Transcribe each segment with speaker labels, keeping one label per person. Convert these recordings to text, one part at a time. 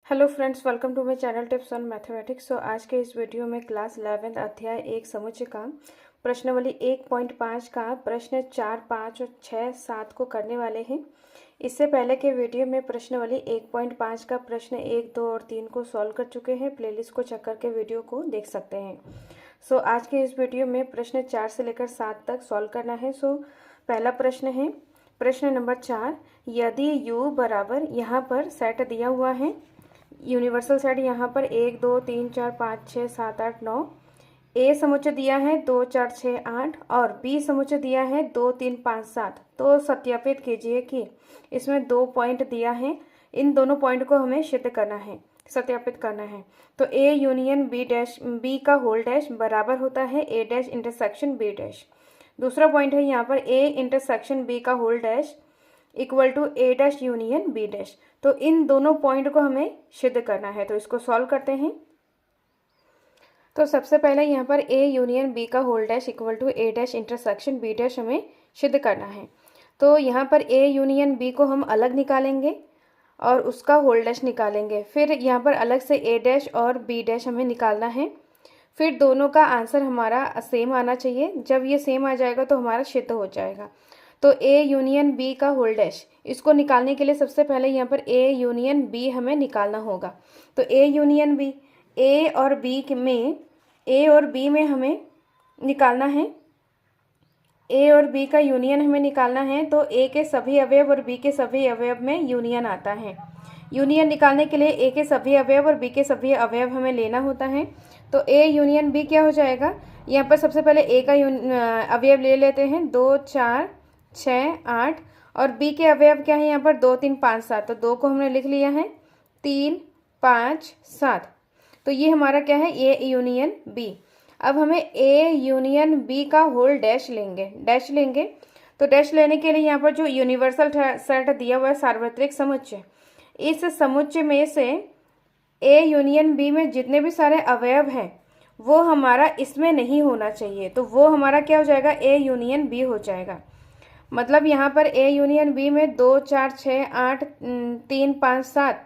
Speaker 1: Hello friends, welcome to my channel tips on mathematics. So आज के इस video में क्लास 11 अध्याय 1 समुच्चय का प्रश्नावली 1.5 का प्रश्न 4, 5 और 6, 7 को करने वाले हैं। इससे पहले के वीडियो में प्रश्नावली 1.5 का प्रश्न 1, 2 और 3 को सॉल्व कर चुके हैं। प्लेलिस्ट को चेक करके वीडियो को देख सकते हैं। सो आज के इस वीडियो में प्रश्न 4 से लेकर 7 तक सॉल्व करना है। सो पहला प्रश्न है प्रश्न नंबर 4। यदि u बराबर यहाँ पर सेट दिया हुआ है, यूनिवर्सल सेट यहाँ पर 1, 2, 3, 4, 5, 6, 7, 8, 9। ए समुच्चय दिया है 2, 4, 6, 8 और बी समुच्चय दिया है 2, 3, 5, 7। तो सत्यापित कीजिए कि इसमें 2 पॉइंट दिया है, इन दोनों पॉइंट को हमें सिद्ध करना है, सत्यापित करना है। तो A union B dash B का होल डैश बराबर होता है A dash intersection B dash. दूसरा पॉइंट है यहाँ पर ए इंटरसेक्शन बी का whole dash equal to A dash union B dash. तो इन दोनों पॉइंट को हमें सिद्ध करना है, तो इसको सॉल्व करते हैं। तो सबसे पहले यहाँ पर ए यूनियन बी का whole dash equal to A dash intersection B dash हमें सिद्ध करना है। तो यहाँ पर ए यूनियन बी को हम अलग निकालेंगे और उसका होल डैश निकालेंगे। फिर यहाँ पर अलग से ए डैश और बी डैश हमें निकालना है। फिर दोनों का आंसर हमारा सेम आना चाहिए। जब ये सेम आ जाएगा तो हमारा सिद्ध हो जाएगा। तो ए यूनियन बी का होल डैश, इसको निकालने के लिए सबसे पहले यहाँ पर ए यूनियन बी हमें निकालना होगा। तो ए यूनियन बी, ए और बी में हमें निकालना है। ए और बी का यूनियन हमें निकालना है। तो ए के सभी अवयव और बी के सभी अवयव में यूनियन आता है। यूनियन निकालने के लिए ए के सभी अवयव और बी के सभी अवयव हमें लेना होता है। तो ए यूनियन बी क्या हो जाएगा, यहाँ पर सबसे पहले ए का अवयव ले लेते हैं 2, 4, 6, 8 और बी के अवयव क्या है यहाँ पर 2, 3, 5, 7। तो 2 को हमने लिख लिया है, 3, 5, 7। तो ये हमारा क्या है, ए यूनियन बी। अब हमें ए यूनियन बी का होल डैश लेंगे। तो डैश लेने के लिए यहाँ पर जो यूनिवर्सल सेट दिया हुआ है सार्वत्रिक समुच्चय, इस समुच्चय में से ए यूनियन बी में जितने भी सारे अवयव हैं वो हमारा इसमें नहीं होना चाहिए। तो वो हमारा क्या हो जाएगा, ए यूनियन बी हो जाएगा। मतलब यहाँ पर ए यूनियन बी में 2, 4, 6, 8, 3, 5, 7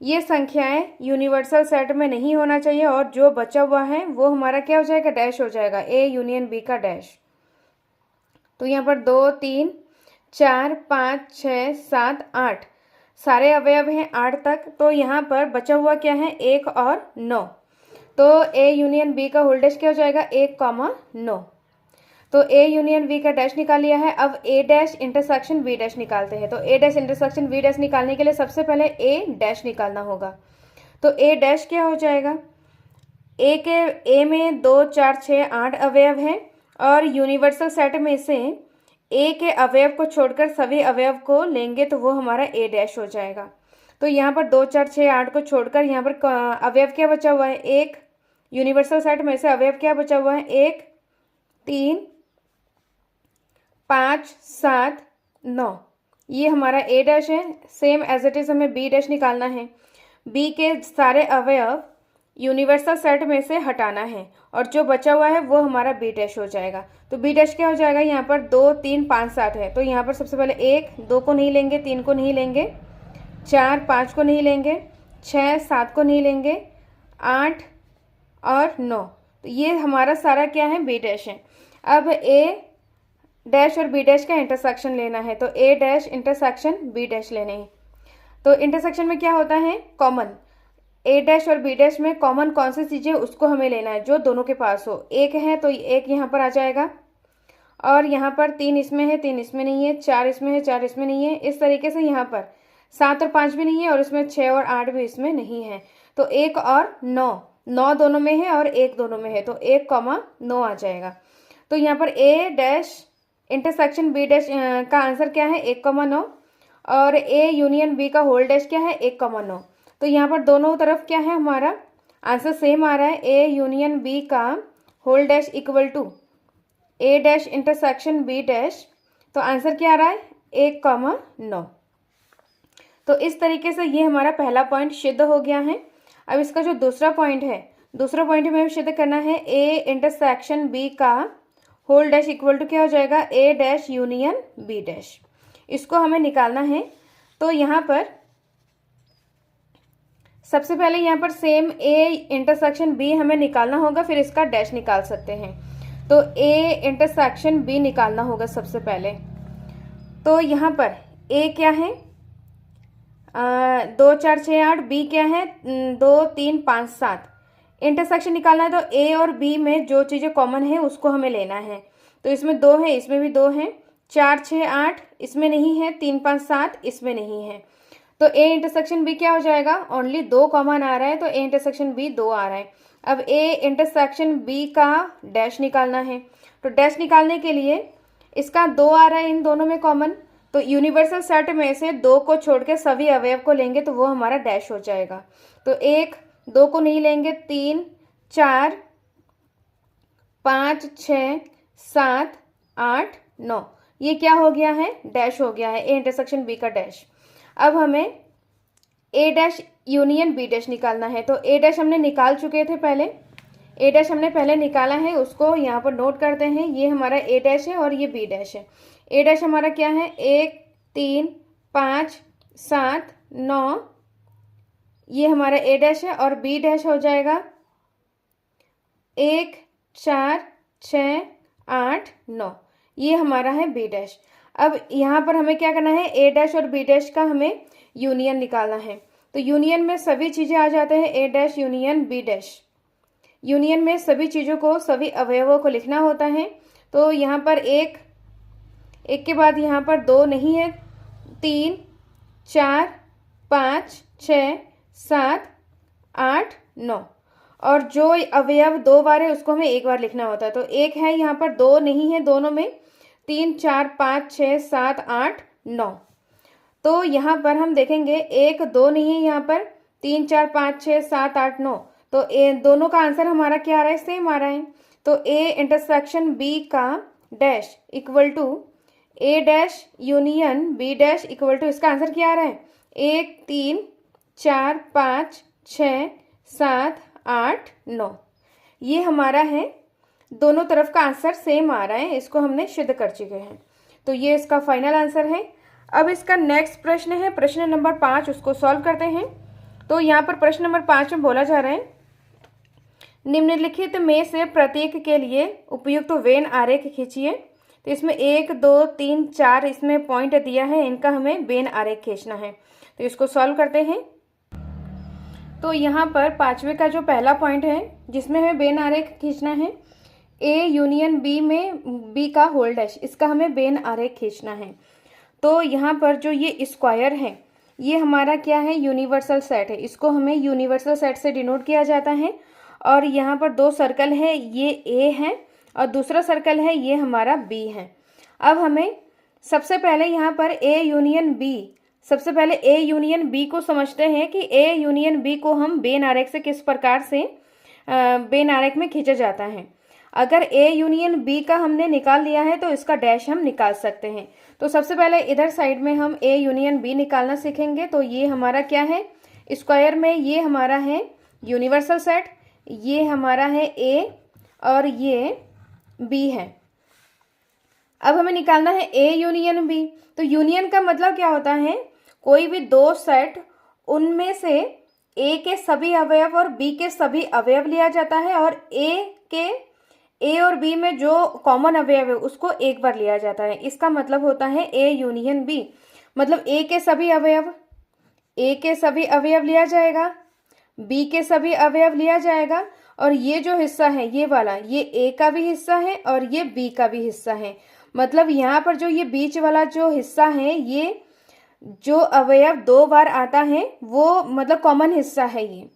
Speaker 1: ये संख्याएं यूनिवर्सल सेट में नहीं होना चाहिए और जो बचा हुआ है वो हमारा क्या हो जाएगा, डैश हो जाएगा, ए यूनियन बी का डैश। तो यहाँ पर 2, 3, 4, 5, 6, 7, 8 सारे अवयव हैं 8 तक। तो यहाँ पर बचा हुआ क्या है, 1 और 9। तो ए यूनियन बी का होल डैश क्या हो जाएगा, 1, 9। तो ए यूनियन बी का डैश निकाल लिया है। अब ए डैश इंटरसेक्शन बी डैश निकालते हैं। तो ए डैश इंटरसेक्शन बी डैश निकालने के लिए सबसे पहले ए डैश निकालना होगा। तो ए डैश क्या हो जाएगा, ए में 2, 4, 6, 8 अवयव हैं और यूनिवर्सल सेट में से ए के अवयव को छोड़कर सभी अवयव को लेंगे तो वो हमारा ए डैश हो जाएगा। तो यहाँ पर 2, 4, 6, 8 को छोड़कर यहाँ पर अवयव क्या बचा हुआ है, 1। यूनिवर्सल सेट में से अवयव क्या बचा हुआ है, 1, 3, 5, 7, 9। ये हमारा ए डैश है। सेम एज इट इज हमें बी डैश निकालना है। बी के सारे अवयव यूनिवर्सल सेट में से हटाना है और जो बचा हुआ है वो हमारा बी डैश हो जाएगा। तो बी डैश क्या हो जाएगा, यहाँ पर 2, 3, 5, 7 है। तो यहाँ पर सबसे पहले 1, 2 को नहीं लेंगे, 3 को नहीं लेंगे, 4, 5 को नहीं लेंगे, 6, 7 को नहीं लेंगे, 8 और 9। तो ये हमारा सारा क्या है, बी डैश है। अब ए डैश और बी डैश का इंटरसेक्शन लेना है। तो ए डैश इंटरसेक्शन बी डैश लेने हैं। तो इंटरसेक्शन में क्या होता है, कॉमन। ए डैश और बी डैश में कॉमन कौन सी चीज़ें उसको हमें लेना है जो दोनों के पास हो। 1 है तो 1 यहाँ पर आ जाएगा और यहाँ पर 3 इसमें है, 3 इसमें नहीं है, 4 इसमें है, 4 इसमें नहीं है। इस तरीके से यहाँ पर 7 और 5 भी नहीं है और इसमें 6 और 8 भी इसमें नहीं है। तो 1 और 9 दोनों में है और 1 दोनों में है। तो 1, 9 आ जाएगा। तो यहाँ पर ए डैश इंटरसेक्शन बी डैश का आंसर क्या है, 1, 9 और ए यूनियन बी का होल डैश क्या है, 1, 9। तो यहाँ पर दोनों तरफ क्या है, हमारा आंसर सेम आ रहा है। ए यूनियन बी का whole dash equal to A dash intersection B dash. तो आंसर क्या आ रहा है, 1, 9। तो इस तरीके से ये हमारा पहला पॉइंट सिद्ध हो गया है। अब इसका जो दूसरा पॉइंट हमें सिद्ध करना है, ए इंटरसेक्शन बी का होल डैश इक्वल टू क्या हो जाएगा, ए डैश यूनियन बी डैश। इसको हमें निकालना है। तो यहाँ पर सबसे पहले यहाँ पर सेम ए इंटरसेक्शन बी हमें निकालना होगा, फिर इसका डैश निकाल सकते हैं। तो ए इंटरसेक्शन बी निकालना होगा सबसे पहले। तो यहाँ पर ए क्या है, 2 4 6 8, बी क्या है 2 3 5 7। इंटरसेक्शन निकालना है तो ए और बी में जो चीज़ें कॉमन है उसको हमें लेना है। तो इसमें 2 है, इसमें भी 2 है, 4 6 8 इसमें नहीं है, 3 5 7 इसमें नहीं है। तो ए इंटरसेक्शन बी क्या हो जाएगा, ओनली 2 कॉमन आ रहा है, तो ए इंटरसेक्शन बी 2 आ रहा है। अब ए इंटरसेक्शन बी का डैश निकालना है। तो डैश निकालने के लिए इसका 2 आ रहा है इन दोनों में कॉमन, तो यूनिवर्सल सेट में से 2 को छोड़ के सभी अवयव को लेंगे तो वो हमारा डैश हो जाएगा। तो 1 2 को नहीं लेंगे, 3 4 5 6 7 8 9, ये क्या हो गया है, डैश हो गया है, ए इंटरसेक्शन बी का डैश। अब हमें ए डैश यूनियन बी डैश निकालना है। तो ए डैश हमने निकाल चुके थे पहले, ए डैश हमने पहले निकाला है, उसको यहाँ पर नोट करते हैं। ये हमारा ए डैश है और ये बी डैश है। ए डैश हमारा क्या है, 1 3 5 7 9, ये हमारा ए डैश है, और बी डैश हो जाएगा 1 4 6 8 9, ये हमारा है बी डैश। अब यहाँ पर हमें क्या करना है, ए डैश और बी डैश का हमें यूनियन निकालना है। तो यूनियन में सभी चीज़ें आ जाते हैं, A dash union B dash. Union में सभी चीज़ों को, सभी अवयवों को लिखना होता है। तो यहाँ पर एक के बाद यहाँ पर 2 नहीं है, 3 4 5 6 7 8 9, और जो अवयव 2 बार है उसको हमें एक बार लिखना होता है। तो 1 है यहाँ पर, 2 नहीं है दोनों में, 3 4 5 6 7 8 9। तो यहाँ पर हम देखेंगे 1 2 नहीं है यहाँ पर, 3 4 5 6 7 8 9, तो ए दोनों का आंसर हमारा क्या आ रहा है, सेम आ रहा है। तो ए इंटरसेक्शन बी का dash equal to A dash union B dash equal to, इसका आंसर क्या आ रहा है, 1 3 4 5 6 7 8 9, ये हमारा है। दोनों तरफ का आंसर सेम आ रहा है, इसको हमने सिद्ध कर चुके हैं। तो ये इसका फाइनल आंसर है। अब इसका नेक्स्ट प्रश्न है प्रश्न नंबर 5, उसको सॉल्व करते हैं। तो यहाँ पर प्रश्न नंबर 5 में बोला जा रहा है, निम्नलिखित में से प्रत्येक के लिए उपयुक्त वेन आरेख खींचिए। तो इसमें 1 2 3 4 इसमें पॉइंट दिया है, इनका हमें वेन आरेख खींचना है। तो इसको सॉल्व करते हैं। तो यहाँ पर 5वें का जो पहला पॉइंट है जिसमें हमें वेन आरेख खींचना है, ए यूनियन बी में बी का होल डैश, इसका हमें वेन आरेख खींचना है। तो यहाँ पर जो ये स्क्वायर है ये हमारा क्या है, यूनिवर्सल सेट है, इसको हमें यूनिवर्सल सेट से डिनोट किया जाता है। और यहाँ पर 2 सर्कल है, ये ए है और दूसरा सर्कल है ये हमारा बी है। अब हमें सबसे पहले यहाँ पर ए यूनियन बी, सबसे पहले ए यूनियन बी को समझते हैं कि ए यूनियन बी को हम वेन आरेख से किस प्रकार से वेन आरेख में खींचा जाता है। अगर ए यूनियन बी का हमने निकाल लिया है तो इसका डैश हम निकाल सकते हैं। तो सबसे पहले इधर साइड में हम ए यूनियन बी निकालना सीखेंगे। तो ये हमारा क्या है, स्क्वायर में ये हमारा है यूनिवर्सल सेट, ये हमारा है ए और ये बी है। अब हमें निकालना है ए यूनियन बी। तो यूनियन का मतलब क्या होता है, कोई भी 2 सेट उनमें से ए के सभी अवयव और बी के सभी अवयव लिया जाता है, और ए और बी में जो कॉमन अवयव है उसको एक बार लिया जाता है। इसका मतलब होता है ए यूनियन बी, मतलब ए के सभी अवयव लिया जाएगा, बी के सभी अवयव लिया जाएगा, और ये जो हिस्सा है ये वाला, ये ए का भी हिस्सा है और ये बी का भी हिस्सा है। मतलब यहाँ पर जो ये बीच वाला जो हिस्सा है, ये जो अवयव 2 बार आता है वो मतलब कॉमन हिस्सा है ये।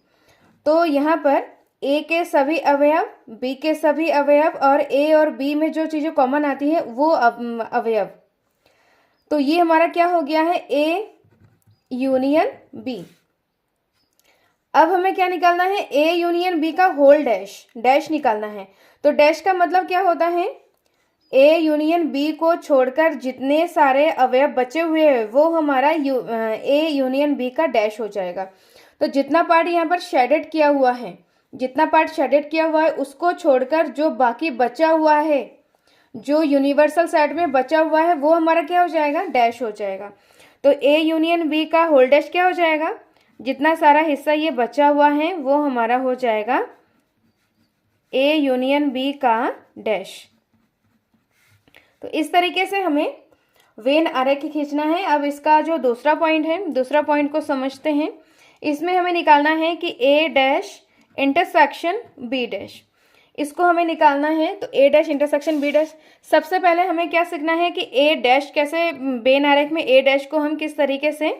Speaker 1: तो यहाँ पर ए के सभी अवयव, बी के सभी अवयव और ए और बी में जो चीज़ें कॉमन आती है वो अवयव। तो ये हमारा क्या हो गया है, ए यूनियन बी। अब हमें क्या निकालना है, ए यूनियन बी का होल डैश निकालना है। तो डैश का मतलब क्या होता है, ए यूनियन बी को छोड़कर जितने सारे अवयव बचे हुए हैं वो हमारा ए यूनियन बी का डैश हो जाएगा। तो जितना पार्ट यहाँ पर शेडेड किया हुआ है, उसको छोड़कर जो बाकी बचा हुआ है, जो यूनिवर्सल सेट में बचा हुआ है, वो हमारा क्या हो जाएगा, डैश हो जाएगा। तो ए यूनियन बी का होल डैश क्या हो जाएगा, जितना सारा हिस्सा ये बचा हुआ है वो हमारा हो जाएगा ए यूनियन बी का डैश। तो इस तरीके से हमें वेन आरेख खींचना है। अब इसका जो दूसरा पॉइंट है, दूसरा पॉइंट को समझते हैं। इसमें हमें निकालना है कि ए डैश इंटरसेक्शन बी डैश, इसको हमें निकालना है। तो ए डैश इंटरसेक्शन बी डैश, सबसे पहले हमें क्या सीखना है कि ए डैश कैसे, वेन आरेख में ए डैश को हम किस तरीके से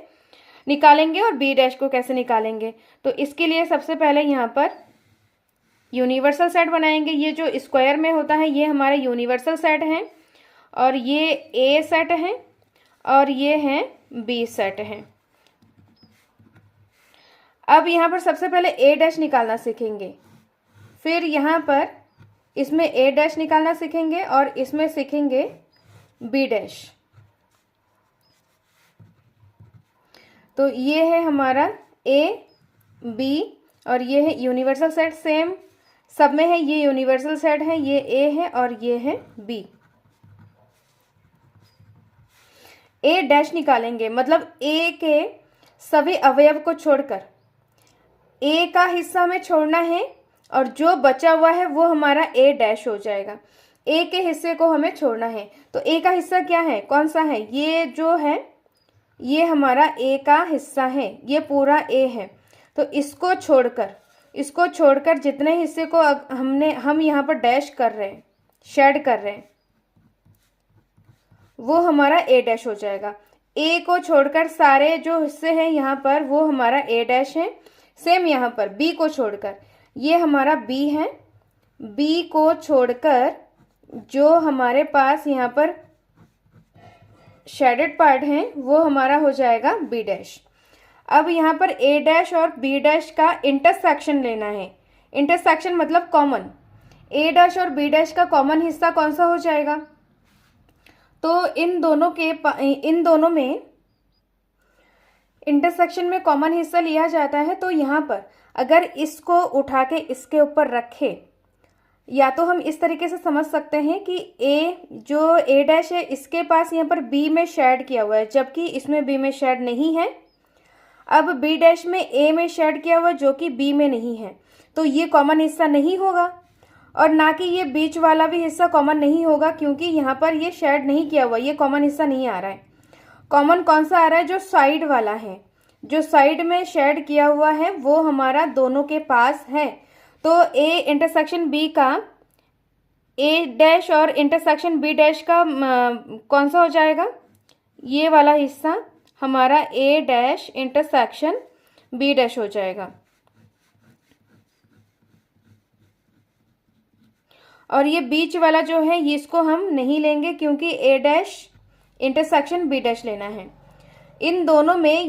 Speaker 1: निकालेंगे और बी डैश को कैसे निकालेंगे। तो इसके लिए सबसे पहले यहाँ पर यूनिवर्सल सेट बनाएंगे। ये जो स्क्वायर में होता है ये हमारा यूनिवर्सल सेट है, और ये ए सेट है और ये है बी सेट है। अब यहाँ पर सबसे पहले ए डैश निकालना सीखेंगे, फिर यहाँ पर इसमें ए डैश निकालना सीखेंगे और इसमें सीखेंगे बी डैश। तो ये है हमारा ए बी और ये है यूनिवर्सल सेट, सेम सब में है, ये यूनिवर्सल सेट है, ये ए है और ये है बी। ए डैश निकालेंगे मतलब ए के सभी अवयव को छोड़कर ए का हिस्सा हमें छोड़ना है और जो बचा हुआ है वो हमारा ए डैश हो जाएगा। ए के हिस्से को हमें छोड़ना है। तो ए का हिस्सा क्या है, कौन सा है, ये जो है ये हमारा ए का हिस्सा है, ये पूरा ए है। तो इसको छोड़कर जितने हिस्से को हम यहाँ पर डैश कर रहे हैं, शेड कर रहे हैं, वो हमारा ए डैश हो जाएगा। ए को छोड़कर सारे जो हिस्से हैं यहाँ पर वो हमारा ए डैश है। सेम यहाँ पर बी को छोड़कर ये हमारा बी है, बी को छोड़कर जो हमारे पास यहाँ पर शेडेड पार्ट है वो हमारा हो जाएगा बी डैश। अब यहाँ पर ए डैश और बी डैश का इंटरसेक्शन लेना है। इंटरसेक्शन मतलब कॉमन, ए डैश और बी डैश का कॉमन हिस्सा कौन सा हो जाएगा। तो इन दोनों में इंटरसेक्शन में कॉमन हिस्सा लिया जाता है। तो यहाँ पर अगर इसको उठा के इसके ऊपर रखे, या तो हम इस तरीके से समझ सकते हैं कि जो ए डैश है इसके पास यहाँ पर बी में शेड किया हुआ है, जबकि इसमें बी में शेड नहीं है। अब बी डैश में ए में शेड किया हुआ है जो कि बी में नहीं है, तो ये कॉमन हिस्सा नहीं होगा। और ना कि ये बीच वाला भी हिस्सा कॉमन नहीं होगा, क्योंकि यहाँ पर ये शेड नहीं किया हुआ, ये कॉमन हिस्सा नहीं आ रहा है। कॉमन कौन सा आ रहा है, जो साइड वाला है, जो साइड में शेड किया हुआ है वो हमारा दोनों के पास है। तो ए इंटरसेक्शन बी का, ए डैश और इंटरसेक्शन बी डैश का कौन सा हो जाएगा, ये वाला हिस्सा हमारा ए डैश इंटरसेक्शन बी डैश हो जाएगा। और ये बीच वाला जो है ये इसको हम नहीं लेंगे, क्योंकि ए डैश इंटरसेक्शन बी डैश लेना है। इन दोनों में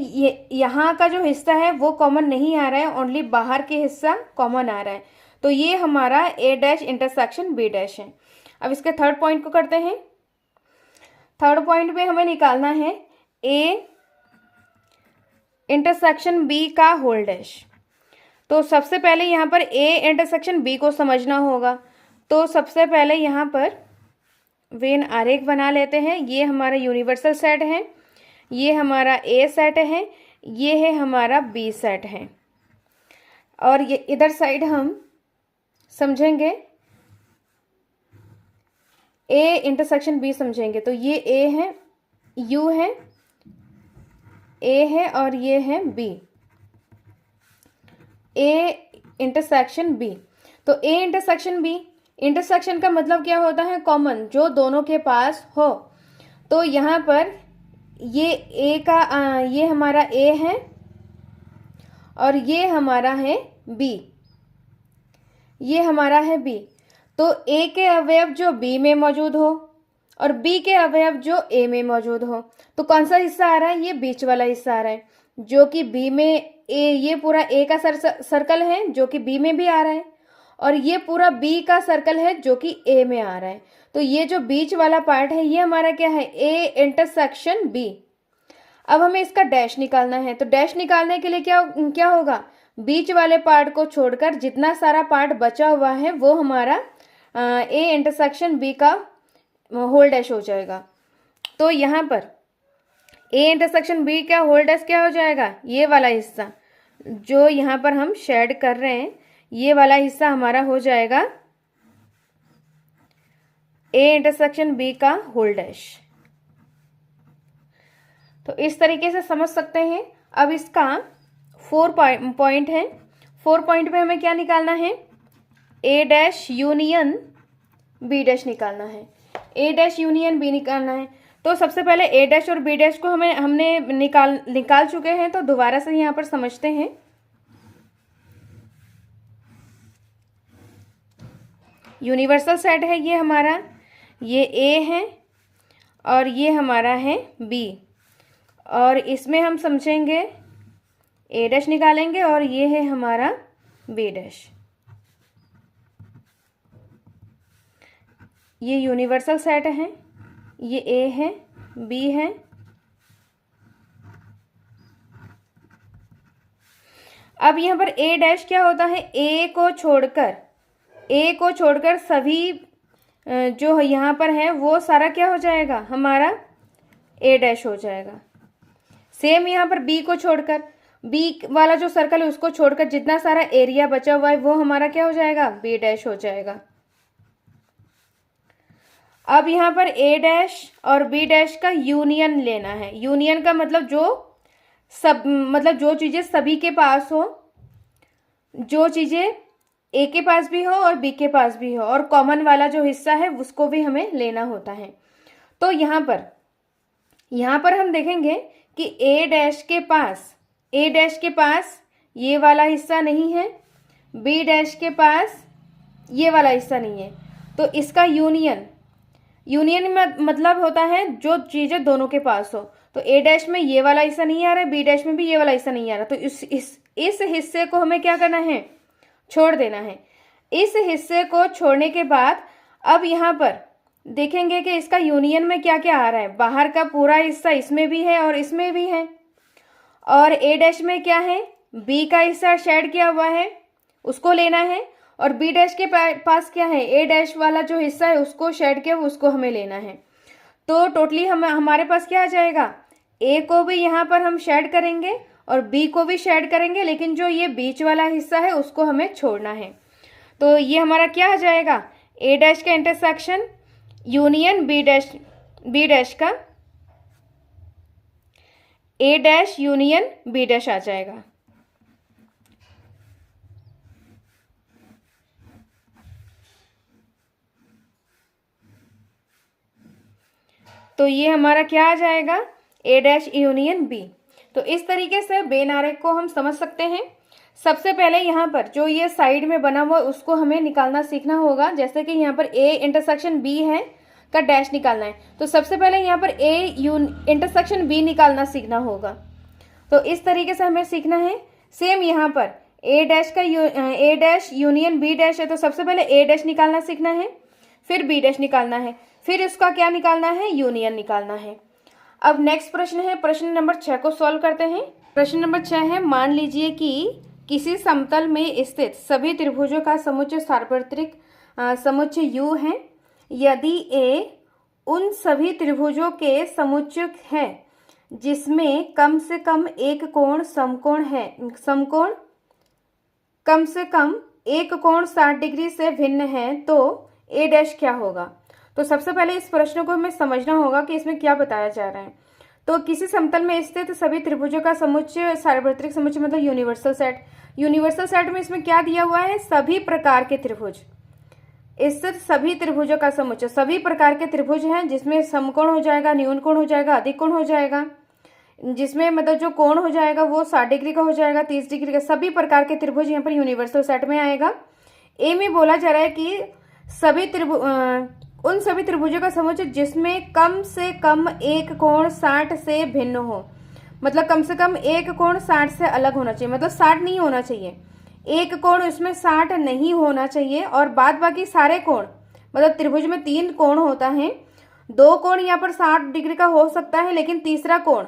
Speaker 1: यहाँ का जो हिस्सा है वो कॉमन नहीं आ रहा है, ओनली बाहर के हिस्सा कॉमन आ रहा है। तो ये हमारा ए डैश इंटरसेक्शन बी डैश है। अब इसके थर्ड पॉइंट को करते हैं। थर्ड पॉइंट में हमें निकालना है ए इंटरसेक्शन बी का होल डैश। तो सबसे पहले यहाँ पर ए इंटरसेक्शन बी को समझना होगा। तो सबसे पहले यहाँ पर वेन आरेख बना लेते हैं। ये हमारा यूनिवर्सल सेट है, ये हमारा ए सेट है, ये है हमारा बी सेट है, और ये इधर साइड हम समझेंगे ए इंटरसेक्शन बी समझेंगे। तो ये ए है, यू है, ए है और ये है बी, ए इंटरसेक्शन बी। तो ए इंटरसेक्शन बी, इंटरसेक्शन का मतलब क्या होता है, कॉमन, जो दोनों के पास हो। तो यहाँ पर ये ए का ये हमारा ए है और ये हमारा है बी, ये हमारा है बी। तो ए के अवयव जो बी में मौजूद हो और बी के अवयव जो ए में मौजूद हो, तो कौन सा हिस्सा आ रहा है, ये बीच वाला हिस्सा आ रहा है, जो कि बी में ए, ये पूरा ए का सर्कल है जो कि बी में भी आ रहा है, और ये पूरा बी का सर्कल है जो कि ए में आ रहा है। तो ये जो बीच वाला पार्ट है ये हमारा क्या है, ए इंटरसेक्शन बी। अब हमें इसका डैश निकालना है। तो डैश निकालने के लिए क्या होगा, बीच वाले पार्ट को छोड़कर जितना सारा पार्ट बचा हुआ है वो हमारा ए इंटरसेक्शन बी का होल डैश हो जाएगा। तो यहाँ पर ए इंटरसेक्शन बी का होल डैश क्या हो जाएगा, ये वाला हिस्सा। जो यहाँ पर हम शेड कर रहे हैं ये वाला हिस्सा हमारा हो जाएगा ए इंटरसेक्शन बी का होल डैश। तो इस तरीके से समझ सकते हैं। अब इसका 4 पॉइंट है। 4 पॉइंट में हमें क्या निकालना है, A dash union B dash निकालना है। ए डैश यूनियन बी निकालना है। तो सबसे पहले ए डैश और बी डैश को हमने निकाल चुके हैं, तो दोबारा से यहाँ पर समझते हैं। यूनिवर्सल सेट है ये हमारा, ये ए है और ये हमारा है बी, और इसमें हम समझेंगे ए डैश निकालेंगे और ये है हमारा बी डैश। ये यूनिवर्सल सेट है, ये ए है, बी है, अब यहाँ पर ए डैश क्या होता है, ए को छोड़कर सभी जो यहाँ पर है वो सारा क्या हो जाएगा, हमारा ए डैश हो जाएगा। सेम यहाँ पर बी को छोड़कर, बी वाला जो सर्कल है उसको छोड़कर जितना सारा एरिया बचा हुआ है वो हमारा क्या हो जाएगा, बी डैश हो जाएगा। अब यहाँ पर ए डैश और बी डैश का यूनियन लेना है। यूनियन का मतलब जो चीजें सभी के पास हो, जो चीजें ए के पास भी हो और बी के पास भी हो, और कॉमन वाला जो हिस्सा है उसको भी हमें लेना होता है। तो यहाँ पर हम देखेंगे कि ए डैश के पास ये वाला हिस्सा नहीं है, बी डैश के पास ये वाला हिस्सा नहीं है। तो इसका यूनियन में मतलब होता है जो चीजें दोनों के पास हो। तो ए डैश में ये वाला हिस्सा नहीं आ रहा है, बी डैश में भी ये वाला हिस्सा नहीं आ रहा, तो इस हिस्से को हमें क्या करना है, छोड़ देना है। इस हिस्से को छोड़ने के बाद अब यहाँ पर देखेंगे कि इसका यूनियन में क्या क्या आ रहा है। बाहर का पूरा हिस्सा इसमें भी है और इसमें भी है, और ए डैश में क्या है, बी का हिस्सा शेड किया हुआ है उसको लेना है, और बी डैश के पास क्या है, ए डैश वाला जो हिस्सा है उसको शेड किया उसको हमें लेना है। तो टोटली हमारे पास क्या आ जाएगा, ए को भी यहाँ पर हम शेड करेंगे और बी को भी शेड करेंगे, लेकिन जो ये बीच वाला हिस्सा है उसको हमें छोड़ना है। तो ये हमारा क्या आ जाएगा, ए डैश का इंटरसेक्शन यूनियन बी डैश का ए डैश यूनियन बी डैश आ जाएगा। तो ये हमारा क्या आ जाएगा, ए डैश यूनियन बी। तो इस तरीके से वेन आरेख को हम समझ सकते हैं। सबसे पहले यहाँ पर जो ये साइड में बना हुआ उसको हमें निकालना सीखना होगा। जैसे कि यहाँ पर ए इंटरसेक्शन बी है का डैश निकालना है, तो सबसे पहले यहाँ पर ए इंटरसेक्शन बी निकालना सीखना होगा। तो इस तरीके से हमें सीखना है। सेम यहाँ पर ए डैश यूनियन बी डैश है, तो सबसे पहले ए डैश निकालना सीखना है, फिर बी डैश निकालना है, फिर इसका क्या निकालना है, यूनियन निकालना है। अब नेक्स्ट प्रश्न है, प्रश्न नंबर 6 को सॉल्व करते हैं। प्रश्न नंबर 6 है, मान लीजिए कि किसी समतल में स्थित सभी त्रिभुजों का समुच्चय सार्वत्रिक समुच्चय यू है। यदि ए उन सभी त्रिभुजों के समुच्चय है जिसमें कम से कम एक कोण कम से कम एक कोण 60 डिग्री से भिन्न है, तो ए डैश क्या होगा। तो सबसे पहले इस प्रश्न को हमें समझना होगा कि इसमें क्या बताया जा रहा है। तो किसी समतल में स्थित सभी त्रिभुजों का समुच्चय सार्वत्रिक समुच्चय मतलब यूनिवर्सल सेट में इसमें क्या दिया हुआ है, सभी प्रकार के त्रिभुज स्थित सभी त्रिभुजों का समुच्चय। सभी प्रकार के त्रिभुज हैं जिसमें समकोण हो जाएगा, न्यून कोण हो जाएगा, अधिक कोण हो जाएगा, जिसमें मतलब जो कोण हो जाएगा वो 60 डिग्री का हो जाएगा, 30 डिग्री का, सभी प्रकार के त्रिभुज यहाँ पर यूनिवर्सल सेट में आएगा। ए में बोला जा रहा है कि उन सभी त्रिभुजों का समुच्चय जिसमें कम से कम एक कोण 60 से भिन्न हो, मतलब कम से कम एक कोण 60 से अलग होना चाहिए, मतलब 60 नहीं होना चाहिए, एक कोण इसमें 60 नहीं होना चाहिए, और बाद बाकी सारे कोण, मतलब त्रिभुज में 3 कोण होता है, 2 कोण यहाँ पर 60 डिग्री का हो सकता है, लेकिन तीसरा कोण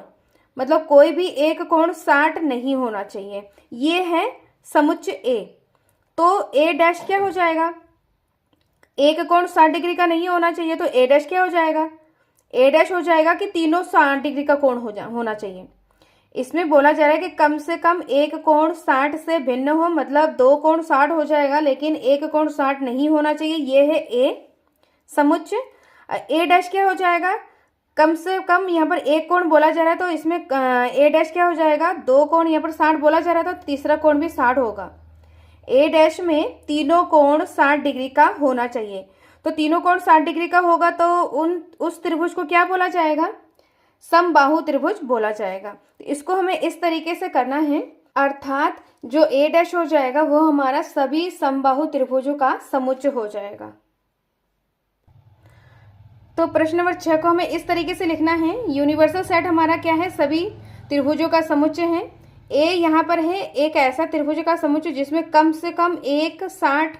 Speaker 1: मतलब कोई भी एक कोण 60 नहीं होना चाहिए। ये है समुच्चय ए। तो ए डैश क्या हो जाएगा, एक कोण 60 डिग्री का नहीं होना चाहिए, तो ए डैश क्या हो जाएगा, ए डैश हो जाएगा कि तीनों 60 डिग्री का कोण होना चाहिए। इसमें बोला जा रहा है कि कम से कम एक कोण 60 से भिन्न हो, मतलब दो कोण 60 हो जाएगा लेकिन एक कोण 60 नहीं होना चाहिए। ये है ए समुच्चय। ए डैश क्या हो जाएगा, कम से कम यहाँ पर एक कोण बोला जा रहा है तो इसमें ए डैश क्या हो जाएगा, दो कोण यहाँ पर 60 बोला जा रहा है तो तीसरा कोण भी 60 होगा। ए डैश में तीनों कोण 60 डिग्री का होना चाहिए। तो तीनों कोण 60 डिग्री का होगा तो उस त्रिभुज को क्या बोला जाएगा, समबाहु त्रिभुज बोला जाएगा। तो इसको हमें इस तरीके से करना है, अर्थात जो ए डैश हो जाएगा वो हमारा सभी समबाहु त्रिभुजों का समुच्चय हो जाएगा। तो प्रश्न नंबर 6 को हमें इस तरीके से लिखना है, यूनिवर्सल सेट हमारा क्या है, सभी त्रिभुजों का समुच्चय है। ए यहाँ पर है एक ऐसा त्रिभुज का समुच्चय जिसमें कम से कम एक 60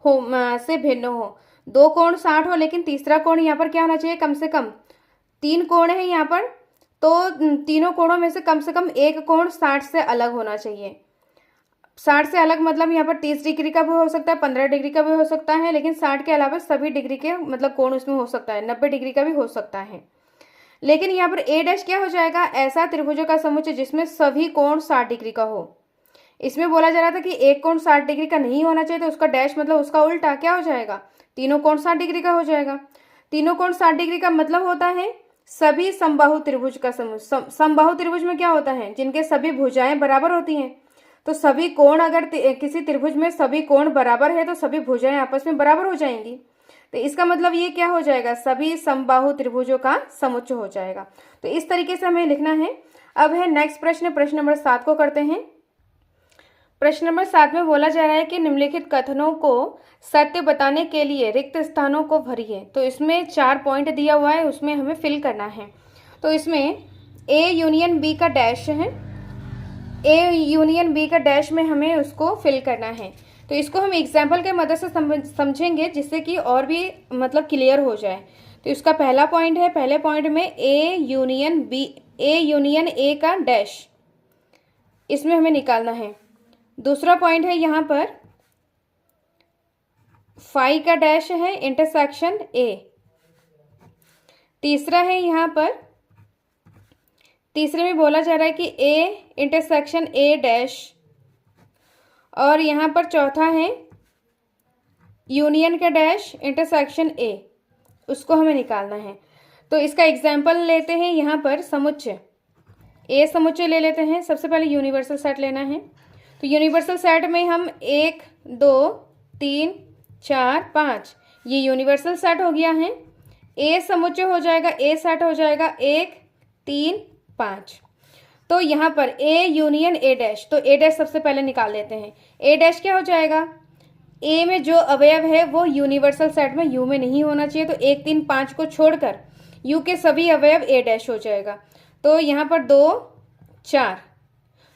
Speaker 1: हो से भिन्न हो, दो कोण 60 हो लेकिन तीसरा कोण यहाँ पर क्या होना चाहिए, कम से कम तीन कोण है यहाँ पर, तो तीनों कोणों में से कम एक कोण 60 से अलग होना चाहिए। 60 से अलग मतलब यहाँ पर 30 डिग्री का भी हो सकता है, 15 डिग्री का भी हो सकता है, लेकिन 60 के अलावा सभी डिग्री के मतलब कोण उसमें हो सकता है, 90 डिग्री का भी हो सकता है। लेकिन यहाँ पर ए डैश क्या हो जाएगा, ऐसा त्रिभुजों का समुच्चय जिसमें सभी कोण 60 डिग्री का हो। इसमें बोला जा रहा था कि एक कोण 60 डिग्री का नहीं होना चाहिए, तो उसका डैश मतलब उसका उल्टा क्या हो जाएगा, तीनों कोण 60 डिग्री का हो जाएगा। तीनों कोण 60 डिग्री का मतलब होता है सभी समबाहु त्रिभुज का समुच्चय। समबाहु त्रिभुज में क्या होता है, जिनके सभी भुजाएं बराबर होती हैं। तो सभी कोण अगर किसी त्रिभुज में सभी कोण बराबर है तो सभी भुजाएं आपस में बराबर हो जाएंगी। तो इसका मतलब ये क्या हो जाएगा, सभी समबाहु त्रिभुजों का समुच्चय हो जाएगा। तो इस तरीके से हमें लिखना है। अब है नेक्स्ट प्रश्न, प्रश्न नंबर 7 को करते हैं। प्रश्न नंबर 7 में बोला जा रहा है कि निम्नलिखित कथनों को सत्य बताने के लिए रिक्त स्थानों को भरिए। तो इसमें 4 पॉइंट दिया हुआ है, उसमें हमें फिल करना है। तो इसमें ए यूनियन बी का डैश है, ए यूनियन बी का डैश में हमें उसको फिल करना है। तो इसको हम एग्जाम्पल के मदद से समझेंगे जिससे कि और भी मतलब क्लियर हो जाए। तो इसका पहला पॉइंट है, पहले पॉइंट में A union B, A union A का डैश, इसमें हमें निकालना है। दूसरा पॉइंट है यहाँ पर फाई का डैश है इंटरसेक्शन ए। तीसरा है यहाँ पर, तीसरे में बोला जा रहा है कि ए इंटरसेक्शन ए डैश, और यहाँ पर चौथा है यूनियन का डैश इंटरसेक्शन ए, उसको हमें निकालना है। तो इसका एग्जाम्पल लेते हैं यहाँ पर समुच्चय, ए समुच्चय ले लेते हैं। सबसे पहले यूनिवर्सल सेट लेना है। तो यूनिवर्सल सेट में हम 1 2 3 4 5, ये यूनिवर्सल सेट हो गया है। ए समुच्चय हो जाएगा, ए सेट हो जाएगा 1 3 5। तो यहाँ पर ए यूनियन ए डैश, तो ए डैश सबसे पहले निकाल लेते हैं। ए डैश क्या हो जाएगा, ए में जो अवयव है वो यूनिवर्सल सेट में यू में नहीं होना चाहिए, तो 1 3 5 को छोड़कर यू के सभी अवयव ए डैश हो जाएगा। तो यहाँ पर 2 4,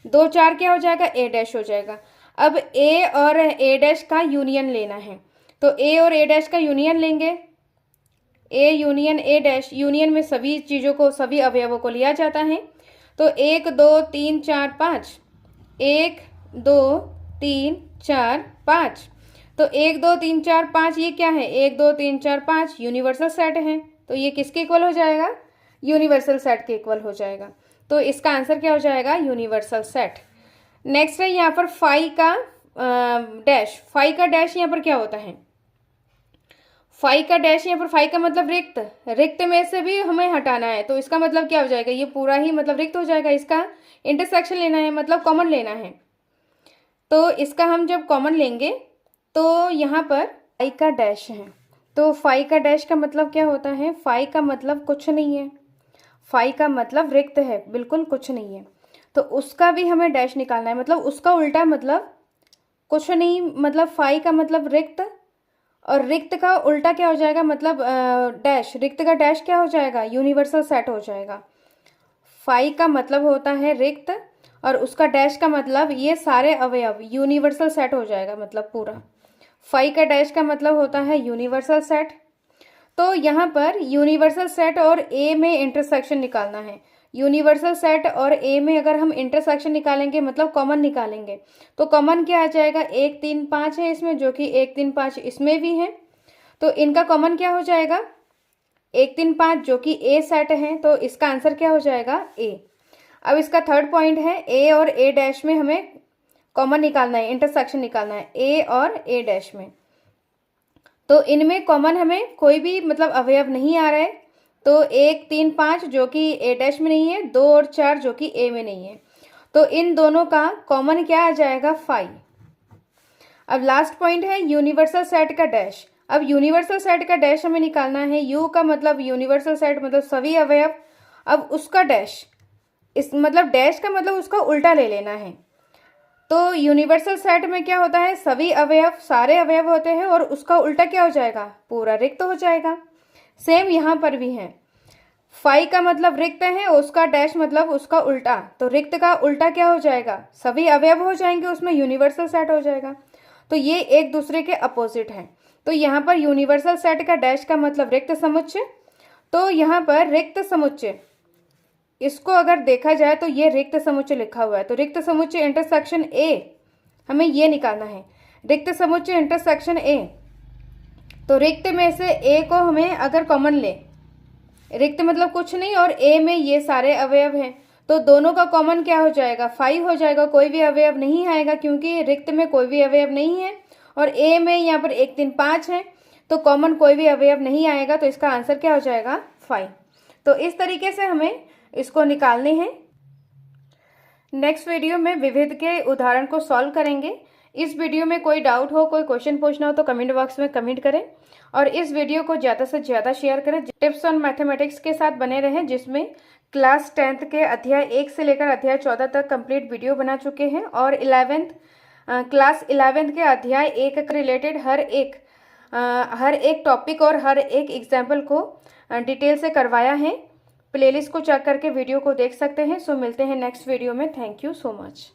Speaker 1: 2 4 क्या हो जाएगा, ए डैश हो जाएगा। अब ए और ए डैश का यूनियन लेना है, तो ए और ए डैश का यूनियन लेंगे। ए यूनियन ए डैश, यूनियन में सभी चीज़ों को, सभी अवयवों को लिया जाता है। तो 1 2 3 4 5, 1 2 3 4 5। तो 1 2 3 4 5 ये क्या है, 1 2 3 4 5 यूनिवर्सल सेट है। तो ये किसके इक्वल हो जाएगा, यूनिवर्सल सेट के इक्वल हो जाएगा। तो इसका आंसर क्या हो जाएगा, यूनिवर्सल सेट। नेक्स्ट है यहाँ पर फाई का डैश, फाई का डैश यहाँ पर क्या होता है, फाई का डैश, यहाँ पर फाई का मतलब रिक्त, रिक्त में से भी हमें हटाना है। तो इसका मतलब क्या हो जाएगा, ये पूरा ही मतलब रिक्त हो जाएगा। इसका इंटरसेक्शन लेना है, मतलब कॉमन लेना है। तो इसका हम जब कॉमन लेंगे तो यहाँ पर फाई का डैश है। तो फाई का डैश का मतलब क्या होता है, फाई का मतलब कुछ नहीं है, फाई का मतलब रिक्त है, बिल्कुल कुछ नहीं है। तो उसका भी हमें डैश निकालना है, मतलब उसका उल्टा मतलब कुछ नहीं, मतलब फाई का मतलब रिक्त, और रिक्त का उल्टा क्या हो जाएगा, मतलब डैश, रिक्त का डैश क्या हो जाएगा, यूनिवर्सल सेट हो जाएगा। फाई का मतलब होता है रिक्त और उसका डैश का मतलब ये सारे अवयव, यूनिवर्सल सेट हो जाएगा, मतलब पूरा। फाई का डैश का मतलब होता है यूनिवर्सल सेट। तो यहाँ पर यूनिवर्सल सेट और ए में इंटरसेक्शन निकालना है। यूनिवर्सल सेट और ए में अगर हम इंटरसेक्शन निकालेंगे मतलब कॉमन निकालेंगे, तो कॉमन क्या आ जाएगा, 1 3 5 है इसमें, जो कि 1 3 5 इसमें भी है। तो इनका कॉमन क्या हो जाएगा, 1 3 5, जो कि ए सेट है। तो इसका आंसर क्या हो जाएगा, ए। अब इसका थर्ड पॉइंट है ए और ए डैश में हमें कॉमन निकालना है, इंटरसेक्शन निकालना है ए और ए डैश में। तो इनमें कॉमन हमें कोई भी मतलब अवयव नहीं आ रहा है, तो 1, 3, 5 जो कि ए डैश में नहीं है, 2 और 4 जो कि ए में नहीं है, तो इन दोनों का कॉमन क्या आ जाएगा 5। अब लास्ट पॉइंट है यूनिवर्सल सेट का डैश। अब यूनिवर्सल सेट का डैश हमें निकालना है, यू का मतलब यूनिवर्सल सेट मतलब सभी अवयव, अब उसका डैश, इस मतलब डैश का मतलब उसका उल्टा ले लेना है। तो यूनिवर्सल सेट में क्या होता है, सभी अवयव सारे अवयव होते हैं और उसका उल्टा क्या हो जाएगा, पूरा रिक्त हो जाएगा। सेम यहाँ पर भी है, फाई का मतलब रिक्त है, उसका डैश मतलब उसका उल्टा, तो रिक्त का उल्टा क्या हो जाएगा, सभी अवयव हो जाएंगे, उसमें यूनिवर्सल सेट हो जाएगा। तो ये एक दूसरे के अपोजिट हैं। तो यहाँ पर यूनिवर्सल सेट का डैश का मतलब रिक्त समुच्चय, तो यहाँ पर रिक्त समुच्चय, इसको अगर देखा जाए तो ये रिक्त समुच्चय लिखा हुआ है, तो रिक्त समुच्चय इंटरसेक्शन ए हमें ये निकालना है, रिक्त समुच्चय इंटरसेक्शन ए। तो रिक्त में से ए को हमें अगर कॉमन ले, रिक्त मतलब कुछ नहीं और ए में ये सारे अवयव हैं, तो दोनों का कॉमन क्या हो जाएगा 5 हो जाएगा, कोई भी अवयव नहीं आएगा क्योंकि रिक्त में कोई भी अवयव नहीं है और ए में यहाँ पर 1, 3, 5 है, तो कॉमन कोई भी अवयव नहीं आएगा, तो इसका आंसर क्या हो जाएगा 5। तो इस तरीके से हमें इसको निकालने हैं। नेक्स्ट वीडियो में विविध के उदाहरण को सॉल्व करेंगे। इस वीडियो में कोई डाउट हो, कोई क्वेश्चन पूछना हो तो कमेंट बॉक्स में कमेंट करें और इस वीडियो को ज़्यादा से ज़्यादा शेयर करें। टिप्स ऑन मैथमेटिक्स के साथ बने रहें, जिसमें क्लास 10th के अध्याय 1 से लेकर अध्याय 14 तक कंप्लीट वीडियो बना चुके हैं और क्लास 11th के अध्याय 1 के रिलेटेड हर एक टॉपिक और हर एक एग्जाम्पल को डिटेल से करवाया है। प्लेलिस्ट को चेक करके वीडियो को देख सकते हैं। सो मिलते हैं नेक्स्ट वीडियो में। Thank you so much.